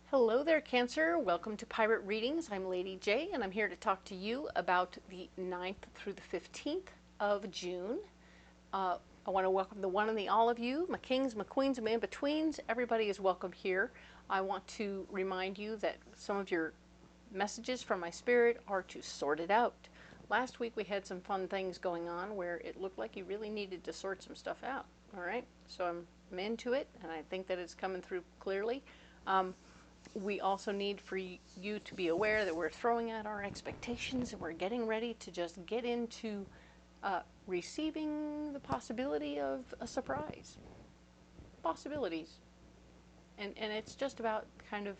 Hello there, Cancer. Welcome to Pirate Readings. I'm Lady J, and I'm here to talk to you about the 9th through the 15th of June. I want to welcome the one and the all of you, my kings, my queens, my in-betweens. Everybody is welcome here. I want to remind you that some of your messages from my spirit are to sort it out. Last week we had some fun things going on where it looked like you really needed to sort some stuff out. All right, so I'm into it, and I think that it's coming through clearly. We also need for you to be aware that we're throwing out our expectations and we're getting ready to just get into receiving the possibility of a surprise. Possibilities. And it's just about kind of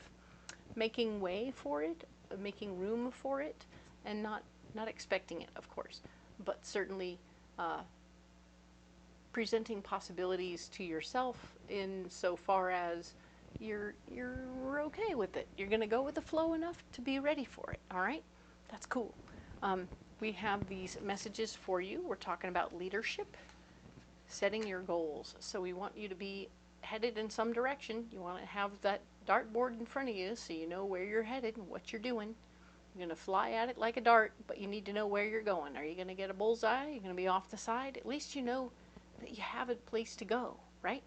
making way for it, making room for it, and not expecting it, of course, but certainly presenting possibilities to yourself in so far as you're okay with it. You're going to go with the flow enough to be ready for it. All right, that's cool. We have these messages for you. We're talking about leadership, setting your goals. So we want you to be headed in some direction. You want to have that dartboard in front of you so you know where you're headed and what you're doing. You're going to fly at it like a dart, but you need to know where you're going. Are you going to get a bullseye? You're going to be off the side? At least you know that you have a place to go, right?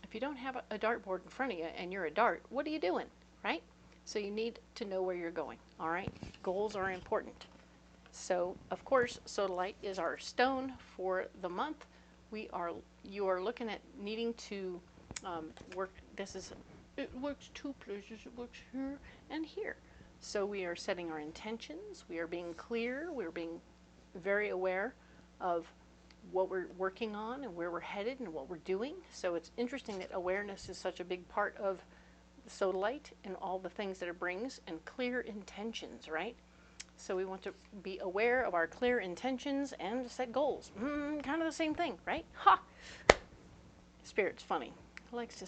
If you don't have a dartboard in front of you and you're a dart, what are you doing, right? So you need to know where you're going, all right? Goals are important. So, of course, sodalite is our stone for the month. You are looking at needing to work. It works two places. It works here and here. So we are setting our intentions. We are being clear. We're being very aware of what we're working on and where we're headed and what we're doing. So it's interesting that awareness is such a big part of the sodalite and all the things that it brings, and clear intentions, right? So we want to be aware of our clear intentions and set goals. Kind of the same thing, right? Ha! Spirit's funny. Likes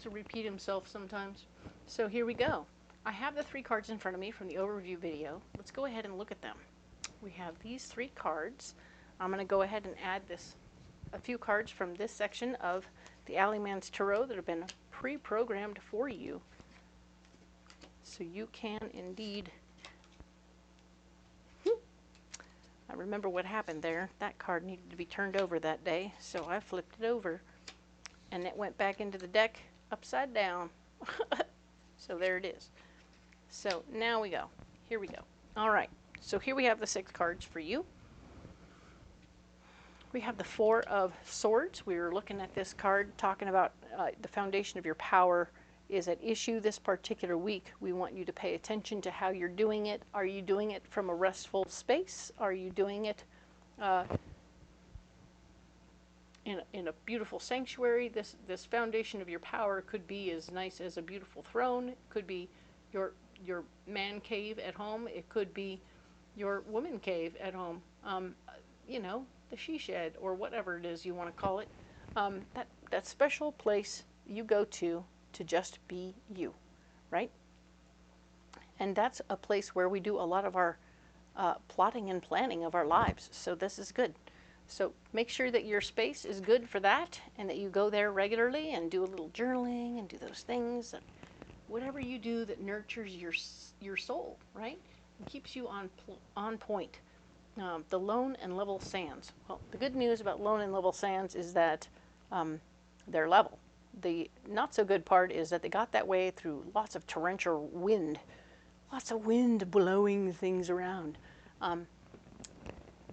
to repeat himself sometimes. So here we go. I have the 3 cards in front of me from the overview video. Let's go ahead and look at them. We have these 3 cards. I'm going to go ahead and add a few cards from this section of the Alleyman's Tarot that have been pre-programmed for you. So you can indeed... I remember what happened there. That card needed to be turned over that day, so I flipped it over, and it went back into the deck upside down. So there it is. So now we go. Here we go. All right. So here we have the 6 cards for you. We have the 4 of Swords. We were looking at this card talking about the foundation of your power is at issue this particular week. We want you to pay attention to how you're doing it. Are you doing it from a restful space? Are you doing it in a beautiful sanctuary? This foundation of your power could be as nice as a beautiful throne. It could be your man cave at home. It could be your woman cave at home. You know, the she shed, or whatever it is you want to call it. That special place you go to just be you, right? And that's a place where we do a lot of our plotting and planning of our lives. So this is good. So make sure that your space is good for that, and that you go there regularly and do a little journaling and do those things. Whatever you do that nurtures your soul, right? And keeps you on point. The Lone and Level Sands. Well, the good news about Lone and Level Sands is that they're level. The not so good part is that they got that way through lots of torrential wind. Lots of wind blowing things around.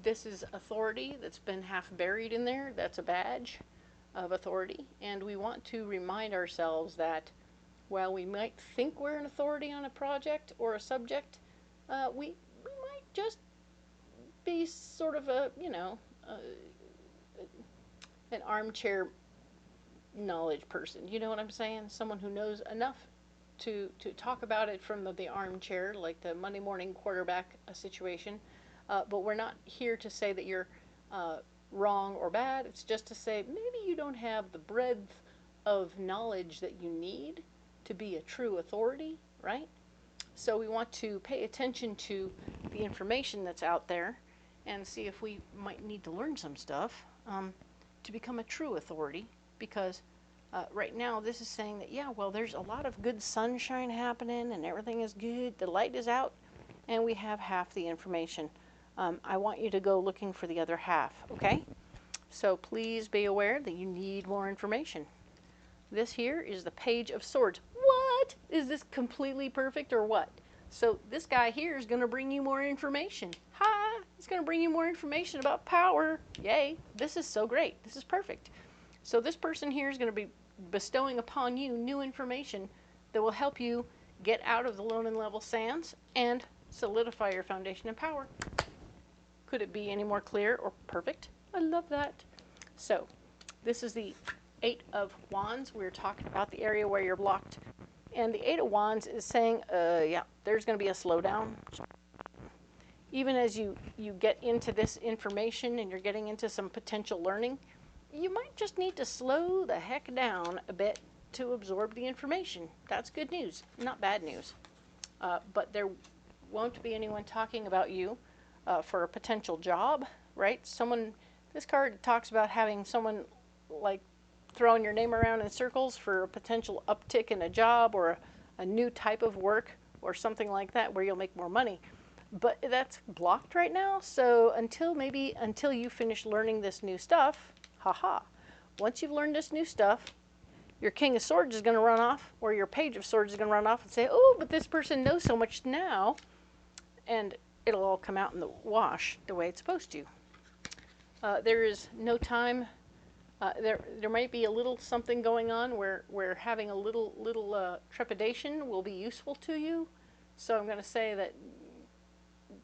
This is authority that's been half buried in there. That's a badge of authority. And we want to remind ourselves that while we might think we're an authority on a project or a subject, we might just be sort of an armchair knowledge person. You know what I'm saying? Someone who knows enough to talk about it from the armchair, like the Monday morning quarterback situation. But we're not here to say that you're wrong or bad. It's just to say maybe you don't have the breadth of knowledge that you need to be a true authority, right? So we want to pay attention to the information that's out there and see if we might need to learn some stuff to become a true authority, because Right now, this is saying that, yeah, well, there's a lot of good sunshine happening and everything is good. The light is out and we have half the information. I want you to go looking for the other half, okay? So please be aware that you need more information. This here is the Page of Swords. What? Is this completely perfect or what? So this guy here is going to bring you more information. Ha! He's going to bring you more information about power. Yay. This is so great. This is perfect. So this person here is going to be bestowing upon you new information that will help you get out of the lone and level sands and solidify your foundation and power. Could it be any more clear or perfect? I love that. So this is the Eight of Wands. We're talking about the area where you're blocked. And the Eight of Wands is saying, yeah, there's going to be a slowdown. Even as you get into this information and you're getting into some potential learning, you might just need to slow the heck down a bit to absorb the information. That's good news, not bad news. But there won't be anyone talking about you for a potential job, right? This card talks about having someone like throwing your name around in circles for a potential uptick in a job or a new type of work or something like that where you'll make more money. But that's blocked right now, so until you finish learning this new stuff, once you've learned this new stuff, your King of Swords is going to run off, or your Page of Swords is going to run off and say, oh, but this person knows so much now, and it'll all come out in the wash the way it's supposed to. There is no time. There might be a little something going on where having a little trepidation will be useful to you. So I'm going to say that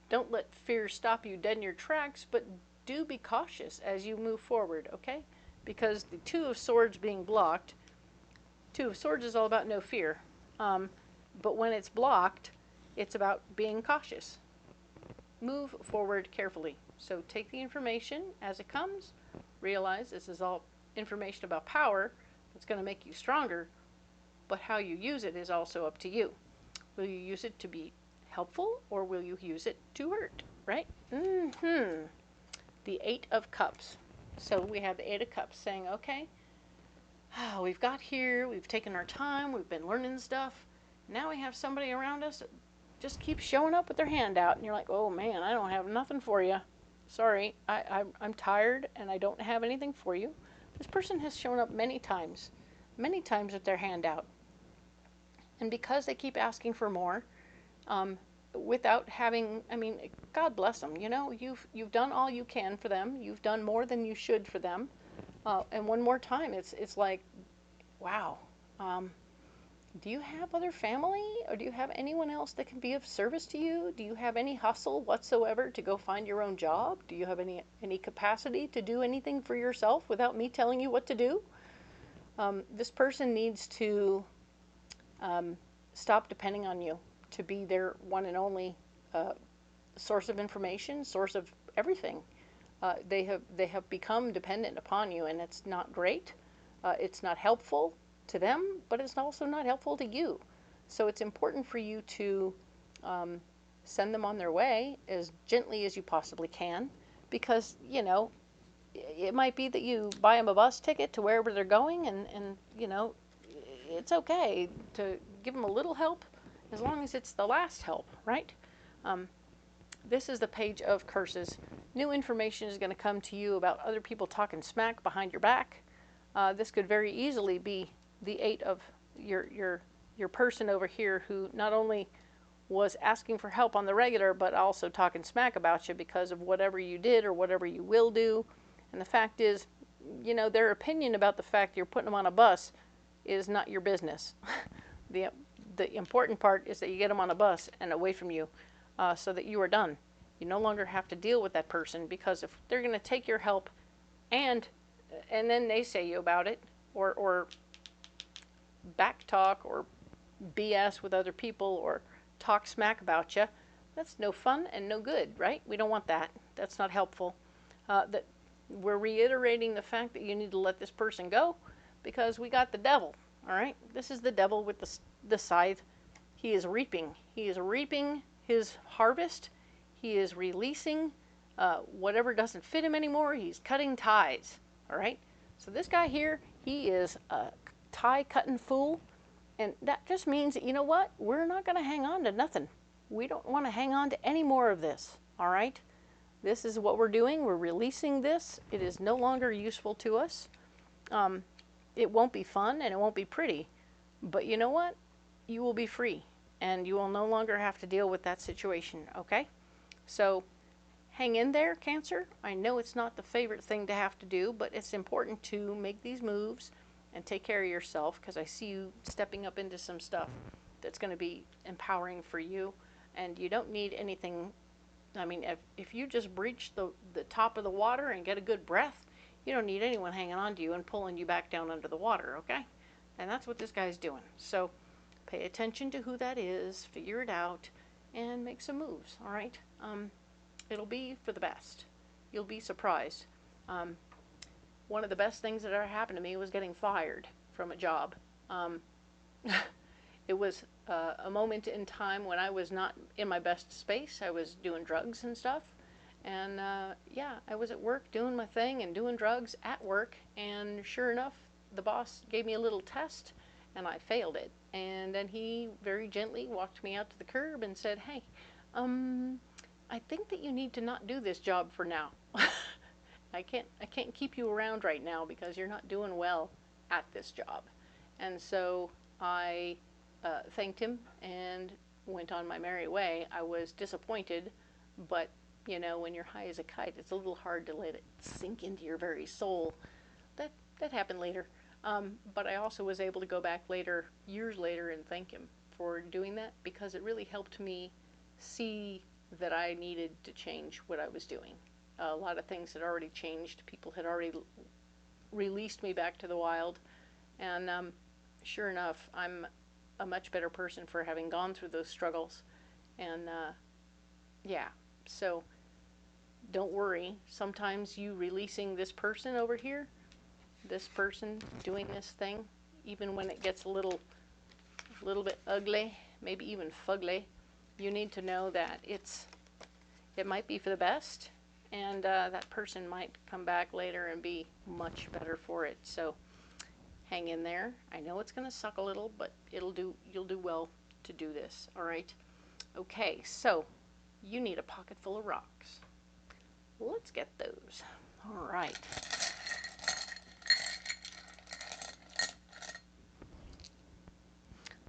don't let fear stop you dead in your tracks, but do be cautious as you move forward, okay? Because the Two of Swords being blocked, Two of Swords is all about no fear. But when it's blocked, it's about being cautious. Move forward carefully. So take the information as it comes. Realize this is all information about power that's going to make you stronger, but how you use it is also up to you. Will you use it to be helpful, or will you use it to hurt, right? The Eight of Cups. So we have the Eight of Cups saying, okay, we've got here, we've taken our time, we've been learning stuff. Now we have somebody around us that just keeps showing up with their hand out, and you're like, oh man, I don't have nothing for you. Sorry, I'm tired and I don't have anything for you. This person has shown up many times with their hand out. And because they keep asking for more, without having, I mean, God bless them, you know, you've done all you can for them. You've done more than you should for them. And one more time, it's like, wow, do you have other family, or do you have anyone else that can be of service to you? Do you have any hustle whatsoever to go find your own job? Do you have any capacity to do anything for yourself without me telling you what to do? This person needs to stop depending on you to be their one and only source of information, source of everything. They have become dependent upon you, and it's not great. It's not helpful to them, but it's also not helpful to you. So it's important for you to send them on their way as gently as you possibly can, because, you know, it might be that you buy them a bus ticket to wherever they're going, and you know, it's okay to give them a little help as long as it's the last help, right? This is the Page of Curses. New information is going to come to you about other people talking smack behind your back. This could very easily be the Eight of your person over here, who not only was asking for help on the regular, but also talking smack about you because of whatever you did or whatever you will do. And the fact is, you know, their opinion about the fact you're putting them on a bus is not your business. The important part is that you get them on a bus and away from you, so that you are done. You no longer have to deal with that person, because if they're going to take your help and then naysay you about it, or back talk or BS with other people or talk smack about you, that's no fun and no good, right? We don't want that. That's not helpful. That we're reiterating the fact that you need to let this person go, because we got the devil, all right? This is the devil with the scythe. He is reaping. He is reaping his harvest. He is releasing whatever doesn't fit him anymore. He's cutting ties, all right? So this guy here, he is tie-cutting fool. And that just means that, you know what? We're not going to hang on to nothing. We don't want to hang on to any more of this, all right? This is what we're doing. We're releasing this. It is no longer useful to us. It won't be fun and it won't be pretty. But you know what? You will be free and you will no longer have to deal with that situation, okay? So hang in there, Cancer. I know it's not the favorite thing to have to do, but it's important to make these moves and take care of yourself, because I see you stepping up into some stuff that's going to be empowering for you. And you don't need anything. I mean, if you just breach the top of the water and get a good breath, you don't need anyone hanging on to you and pulling you back down under the water, okay? And that's what this guy's doing. So pay attention to who that is, figure it out, and make some moves, all right? It'll be for the best. You'll be surprised. One of the best things that ever happened to me was getting fired from a job. It was a moment in time when I was not in my best space. I was doing drugs and stuff. And yeah, I was at work doing my thing and doing drugs at work. And sure enough, the boss gave me a little test and I failed it. And then he very gently walked me out to the curb and said, hey, I think that you need to not do this job for now. I can't keep you around right now because you're not doing well at this job. And so I thanked him and went on my merry way. I was disappointed, but you know, when you're high as a kite, it's a little hard to let it sink into your very soul. That happened later. But I also was able to go back later, years later, and thank him for doing that, because it really helped me see that I needed to change what I was doing. A lot of things had already changed. People had already released me back to the wild. And sure enough, I'm a much better person for having gone through those struggles. And yeah, so don't worry. Sometimes you releasing this person over here, this person doing this thing, even when it gets a little bit ugly, maybe even fugly, you need to know that it might be for the best. And that person might come back later and be much better for it. So hang in there. I know it's going to suck a little, but you'll do well to do this, all right? Okay, so you need a pocket full of rocks. Let's get those. All right.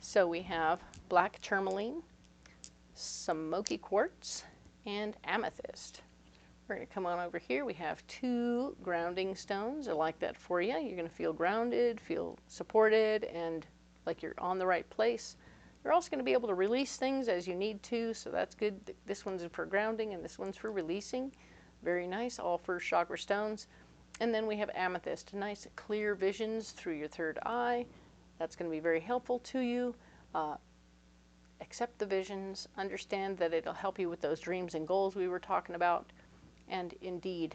So we have black tourmaline, some smoky quartz, and amethyst. We're going to come on over here. We have 2 grounding stones. I like that for you. You're going to feel grounded, feel supported, and like you're on the right place. You're also going to be able to release things as you need to, so that's good. This one's for grounding, and this one's for releasing. Very nice, all first chakra stones. And then we have amethyst, nice clear visions through your third eye. That's going to be very helpful to you. Accept the visions, understand that it'll help you with those dreams and goals we were talking about. And indeed,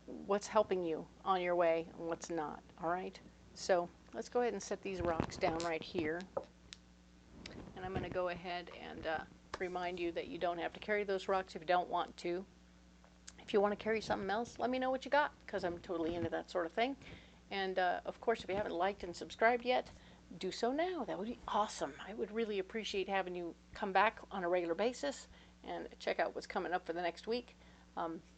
what's helping you on your way and what's not, all right? So let's go ahead and set these rocks down right here. And I'm going to go ahead and remind you that you don't have to carry those rocks if you don't want to. If you want to carry something else, let me know what you got, because I'm totally into that sort of thing. And of course, if you haven't liked and subscribed yet, do so now. That would be awesome. I would really appreciate having you come back on a regular basis and check out what's coming up for the next week.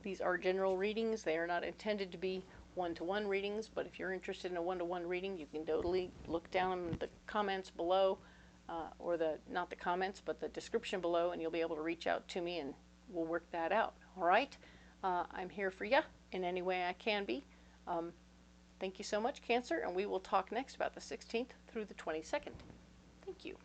These are general readings. They are not intended to be one-to-one readings, but if you're interested in a one-to-one reading, you can totally look down in the comments below, or not the comments, but the description below, and you'll be able to reach out to me and we'll work that out, all right? I'm here for you in any way I can be. Thank you so much, Cancer, and we will talk next about the 16th through the 22nd. Thank you.